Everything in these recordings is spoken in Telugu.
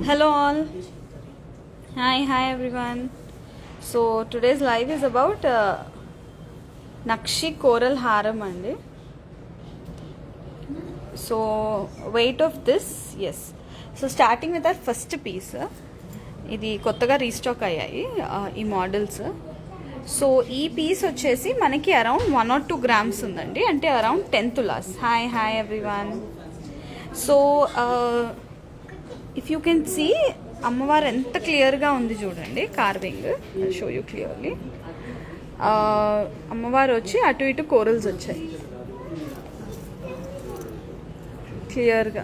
Hello all. Hi everyone. So today's live is about Nakshi Coral Haram andi. So weight of this, yes. So starting with our first piece. ఇది కొత్తగా రీస్టాక్ అయ్యాయి ఈ మోడల్స్. సో ఈ పీస్ వచ్చేసి మనకి అరౌండ్ 1 or 2 grams ఉందండి, అంటే around 10 tulas. Hi everyone. So if you can see అమ్మవారు ఎంత క్లియర్గా ఉంది చూడండి, కార్వింగ్ షో యూ క్లియర్లీ. అమ్మవారు వచ్చి అటు ఇటు కోరల్స్ వచ్చాయి క్లియర్గా.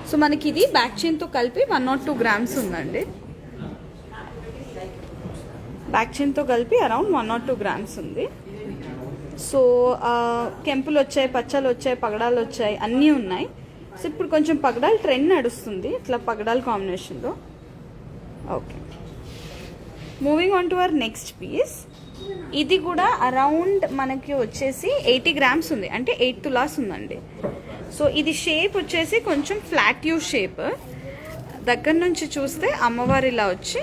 సో మనకి ఇది బ్యాక్ చైన్తో కలిపి 1 or 2 grams ఉందండి. బ్యాక్ చైన్తో కలిపి అరౌండ్ 1 or 2 grams ఉంది. సో కెంపులు వచ్చాయి, పచ్చలు వచ్చాయి, పగడాలు వచ్చాయి, అన్నీ ఉన్నాయి. సో ఇప్పుడు కొంచెం పగడాలు ట్రెండ్ నడుస్తుంది, ఇట్లా పగడాల కాంబినేషన్లో. Okay, moving on to our next piece. ఇది కూడా అరౌండ్ మనకి వచ్చేసి 80 grams ఉంది, అంటే 8 tulas ఉందండి. సో ఇది షేప్ వచ్చేసి కొంచెం ఫ్లాట్ యూ షేప్. దగ్గర నుంచి చూస్తే అమ్మవారు ఇలా వచ్చి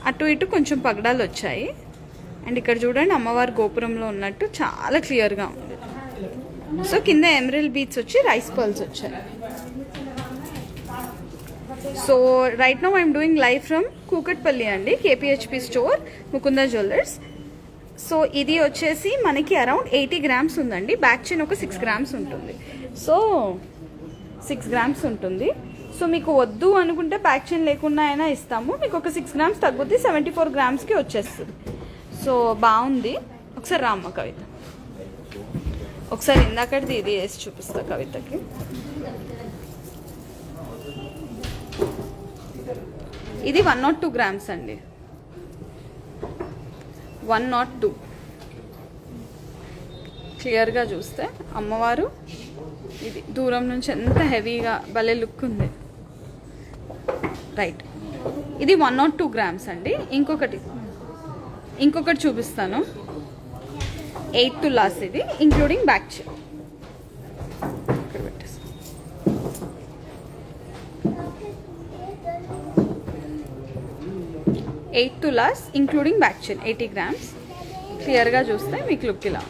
అటు ఇటు కొంచెం పగడాలు వచ్చాయి. అండ్ ఇక్కడ చూడండి అమ్మవారి గోపురంలో ఉన్నట్టు చాలా క్లియర్గా ఉంది. సో కింద ఎమరల్డ్ బీట్స్ వచ్చి రైస్ పర్ల్స్ వచ్చాయి. So right now I'm doing live from Kukatpally అండి, కేపీహెచ్పి స్టోర్, ముకుంద జ్యువెలర్స్. సో ఇది వచ్చేసి మనకి అరౌండ్ 80 grams ఉందండి. బ్యాక్ చైన్ ఒక 6 grams ఉంటుంది. సో 6 grams ఉంటుంది. సో మీకు వద్దు అనుకుంటే బ్యాక్ చైన్ లేకుండా అయినా ఇస్తాము. మీకు ఒక 6 grams తగ్గుద్ది, 74 gramsకి వచ్చేస్తుంది. సో బాగుంది. ఒకసారి రామ్మ కవిత, ఒకసారి ఇందాకటిది ఇది వేసి చూపిస్తా కవితకి. ఇది 1 or 2 grams అండి, 1 or 2. క్లియర్గా చూస్తే అమ్మవారు ఇది దూరం నుంచి ఎంత హెవీగా భలే లుక్ ఉంది. రైట్, ఇది 1 or 2 grams అండి. ఇంకొకటి చూపిస్తాను, 8 tulas ఇది, including back chain. 8 tulas including back chain, 80 grams. క్లియర్గా చూస్తే మీకు లుక్ ఇలా.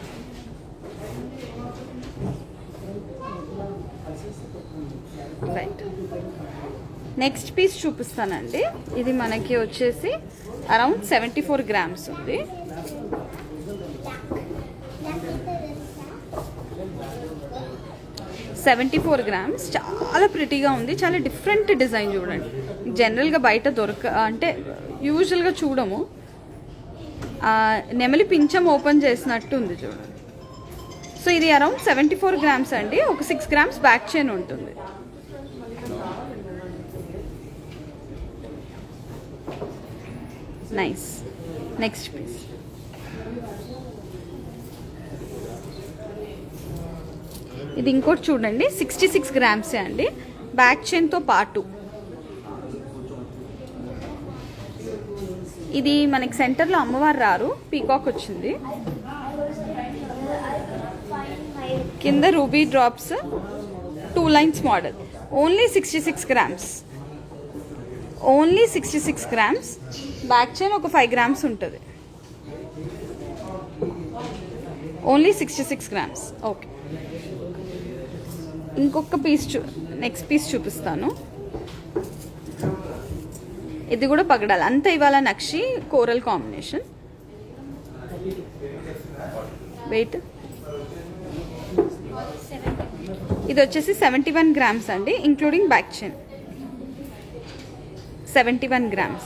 రైట్, నెక్స్ట్ పీస్ చూపిస్తానండి. ఇది మనకి వచ్చేసి అరౌండ్ 74 grams ఉంది. $74 grams. చాలా ప్రిటీగా ఉంది, చాలా డిఫరెంట్ డిజైన్ చూడండి. జనరల్గా బయట అంటే యూజువల్గా చూడము. నెమలి పింఛం ఓపెన్ చేసినట్టు ఉంది చూడండి. సో ఇది అరౌండ్ 74 grams అండి. ఒక 6 grams బ్యాక్ చైన్ ఉంటుంది. నైస్. Next piece. ఇది ఇంకోటి చూడండి, 66 grams అండి, బ్యాక్ చైన్తో పాటు. ఇది మనకి సెంటర్లో అమ్మవారు రారు, పీకాక్ వచ్చింది. కింద ruby drops, 2 lines model. Only 66 grams. Only 66 grams. Back chain ఒక 5 grams ఉంటుంది. Only 66 grams. ఓకే, ఇంకొక పీస్ నెక్స్ట్ పీస్ చూపిస్తాను. ఇది కూడా పగడాలి అంతా. ఇవాళ నక్షి కోరల్ కాంబినేషన్. వెయిట్ ఇది వచ్చేసి 71 grams అండి, ఇంక్లూడింగ్ బ్యాక్ చైన్. 71 grams.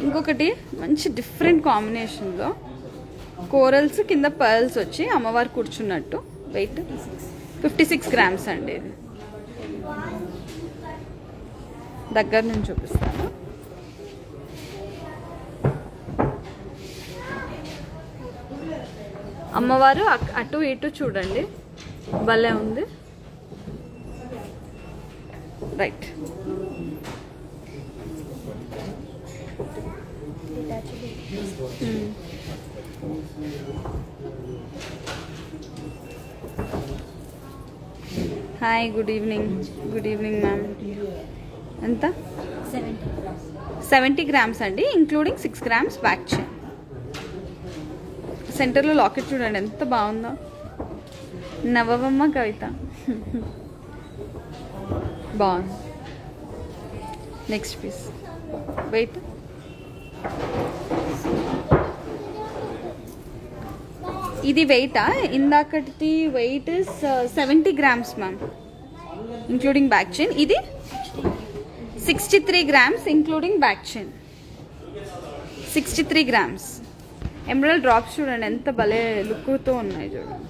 ఇంకొకటి మంచి డిఫరెంట్ కాంబినేషన్లో కోరల్స్ కింద పర్ల్స్ వచ్చి అమ్మవారు కూర్చున్నట్టు. వెయిట్ 56 grams అండి. ఇది దగ్గర నుంచి చూపిస్తాను. అమ్మవారు అటు ఇటు చూడండి, భలే ఉంది. Right. Hi, good evening. Good evening ma'am. ఎంత? 70 grams అండి, ఇంక్లూడింగ్ 6 grams బ్యాక్ చైన్. సెంటర్లో లాకెట్ చూడండి ఎంత బాగుందో. నవవమ్మ కవిత బాగుంది. Next piece. వెయిట్ ఇది వెయిటా? ఇందాకటి weight is 70 grams ma'am, including back chain. ఇది 63 grams including back chain. 63 grams. Emerald drops చూడండి ఎంత భలే లుక్తో ఉన్నాయి చూడండి.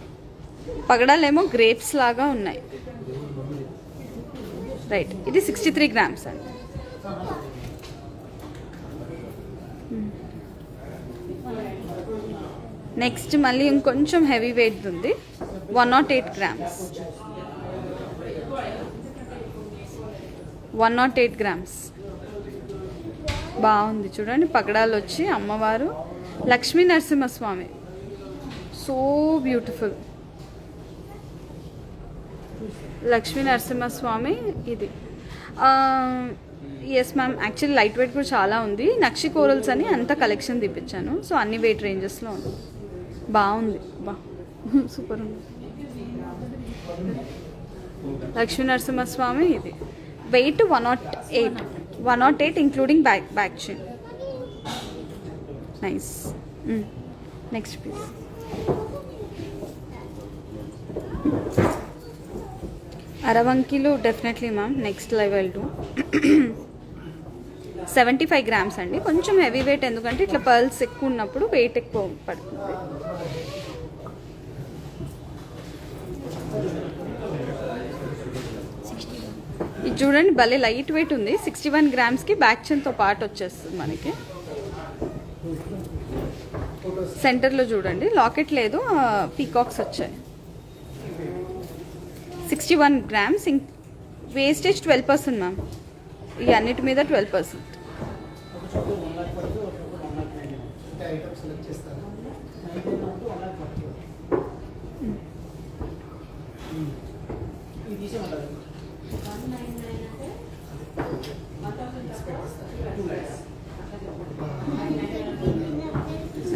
పగడాలేమో గ్రేప్స్ లాగా ఉన్నాయి. రైట్, ఇది 63 grams అండి. నెక్స్ట్ మళ్ళీ ఇంకొంచెం హెవీ వెయిట్ ఉంది, 108 grams. 108 grams. బాగుంది చూడండి. పగడాలు వచ్చి అమ్మవారు లక్ష్మీ నరసింహస్వామి, సో బ్యూటిఫుల్. లక్ష్మీ నరసింహస్వామి ఇది. Yes ma'am, actually light weight కూడా చాలా ఉంది. నక్షి కోరల్స్ అని అంత కలెక్షన్ తీపించాను, సో అన్ని వెయిట్ రేంజెస్లో ఉంది. బాగుంది, సూపర్ ఉంది. లక్ష్మీ నరసింహస్వామి ఇది weight 108 including back chain. Nice. Next piece. అరవంకిలు definitely ma'am, next level 75 grams అండి. కొంచెం హెవీ వెయిట్, ఎందుకంటే ఇట్లా పర్ల్స్ ఎక్కువ ఉన్నప్పుడు వెయిట్ ఎక్కువ పడుతుంది. ఇది చూడండి భలే లైట్ వెయిట్ ఉంది. 61 grams బ్యాక్ చైన్తో పాటు వచ్చేస్తుంది మనకి. సెంటర్లో చూడండి లాకెట్ లేదు, పీకాక్స్ వచ్చాయి. 61 grams. వేస్టేజ్ 12% మ్యామ్, ఈ అన్నిటి మీద 12%.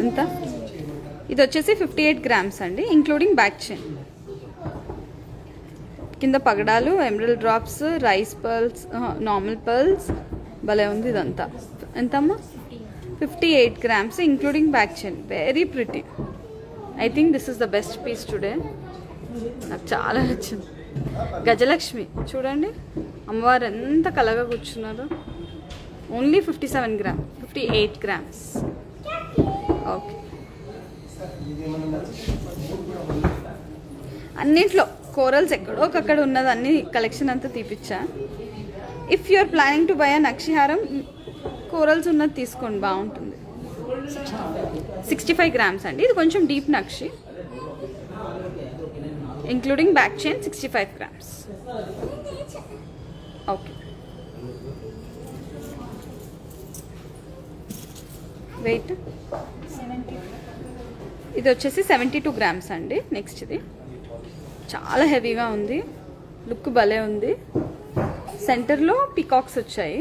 ఎంత? ఇది వచ్చేసి 58 grams అండి, ఇంక్లూడింగ్ బ్యాక్ చైన్. కింద పగడాలు, emerald drops, rice pearls, normal pearls, భలే ఉంది ఇదంతా. ఎంతమ్మా? 58 grams including back chain. Very pretty. I think this is the best piece today. నాకు చాలా నచ్చింది. గజలక్ష్మి చూడండి, అమ్మవారు ఎంత కలగా కూర్చున్నారు. Only 58 grams. ఓకే. అన్నింట్లో కోరల్స్ ఎక్కడోకక్కడ ఉన్నది, అన్ని కలెక్షన్ అంతా తీపిచ్చా. If you are planning to buy a నక్షిహారం, కోరల్స్ ఉన్నది తీసుకోండి, బాగుంటుంది. 65 grams అండి. ఇది కొంచెం డీప్ నక్షి, including back chain. 65 grams. Okay. Weight ఇది వచ్చేసి 72 grams అండి. నెక్స్ట్ ఇది చాలా హెవీగా ఉంది, లుక్ భలే ఉంది. సెంటర్లో పీకాక్స్ వచ్చాయి.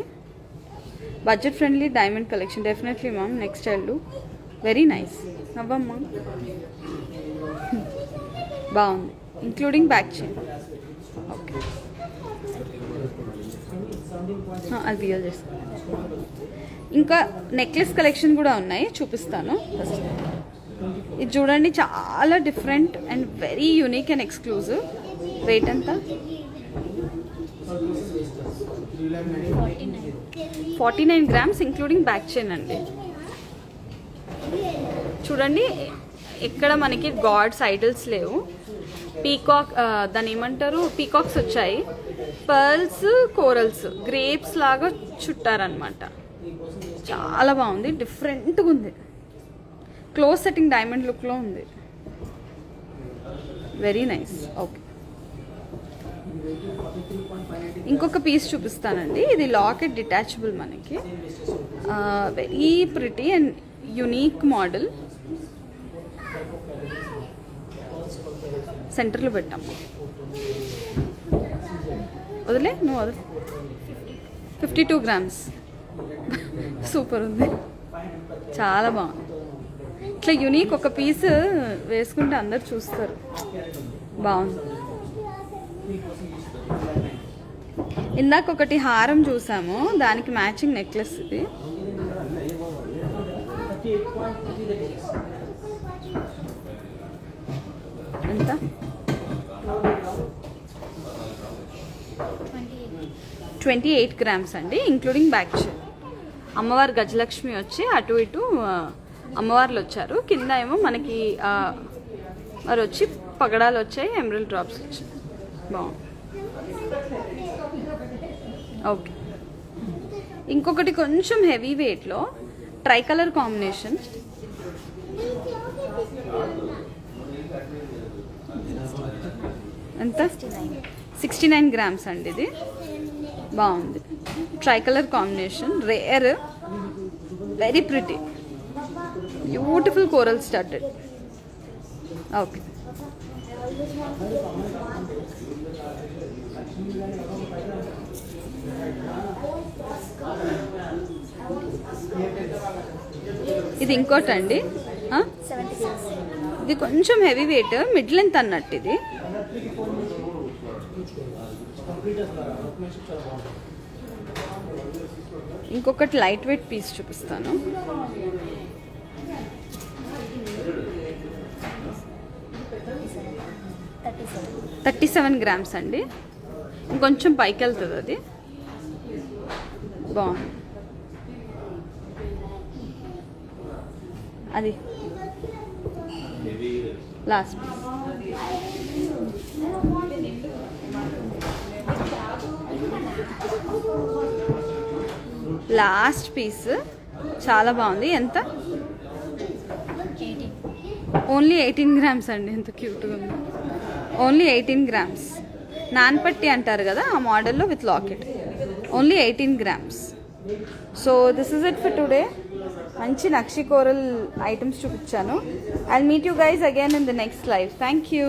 Budget friendly diamond collection definitely ma'am. Next style very nice. నవ్వమ్మా, బాగుంది, ఇంక్లూడింగ్ బ్యాక్ చైన్. ఓకే, అది రియల్ చేస్తాను. ఇంకా నెక్లెస్ కలెక్షన్ కూడా ఉన్నాయి, చూపిస్తాను. ఫస్ట్ ఇది చూడండి, చాలా different and very unique and exclusive. Weight ఎంత? 49 grams ఇంక్లూడింగ్ బ్యాక్ చైన్ అండి. చూడండి, ఎక్కడ మనకి గాడ్స్ ఐడల్స్ లేవు. పీకాక్, దాని ఏమంటారు, పీకాక్స్ వచ్చాయి. పర్ల్స్, కోరల్స్, గ్రేప్స్ లాగా చుట్టారనమాట. చాలా బాగుంది, డిఫరెంట్గా ఉంది. క్లోజ్ సెట్టింగ్ డైమండ్ లుక్లో ఉంది. Very nice. ఓకే, ఇంకొక పీస్ చూపిస్తానండి. ఇది లాకెట్ డిటాచబుల్ మనకి, very pretty and unique model. సెంటర్లో పెట్టాము, వదిలే నువ్వు వదిలే. 52 grams. సూపర్ ఉంది, చాలా బాగుంది. ఇట్లా యునీక్ ఒక పీస్ వేసుకుంటే అందరు చూస్తారు. బాగుంది. ఇందాక ఒకటి హారం చూసాము, దానికి మ్యాచింగ్ నెక్లెస్ ఇది. ఎంత? 28 grams అండి, ఇంక్లూడింగ్ బ్యాక్ చైన్. అమ్మవారు గజలక్ష్మి వచ్చి అటు ఇటు అమ్మవార్లు వచ్చారు. కింద ఏమో మనకి మరి వచ్చి పగడాలు వచ్చాయి, ఎమరల్డ్ డ్రాప్స్ వచ్చాయి. బాగుంది. ఓకే, ఇంకొకటి కొంచెం హెవీ వెయిట్లో ట్రై కలర్ కాంబినేషన్. ఎంత? 69 grams అండి. ఇది బాగుంది. Try colour combination, rare, very pretty, beautiful coral studded. Okay, ఇది ఇంకోటి అండి. ఇది కొంచెం హెవీ వెయిట్, మిడ్ లెంత్ అన్నట్టు. ఇది ఇంకొకటి లైట్ వెయిట్ పీస్ చూపిస్తాను. $37 grams అండి, ఇంకొంచెం పైకి వెళ్తుంది అది. బాగుంది. అది లాస్ట్ పీస్. లాస్ట్ పీస్ చాలా బాగుంది. ఎంత? ఓన్లీ 18 grams అండి. ఎంత క్యూట్గా ఉంది. Only 18 grams. నాన్పట్టి అంటారు కదా ఆ మోడల్లో with locket. Only 18 grams. So this is it for today. మంచి నక్షి కోరల్ ఐటమ్స్ చూపించాను. I'll meet you guys again in the next live. Thank you.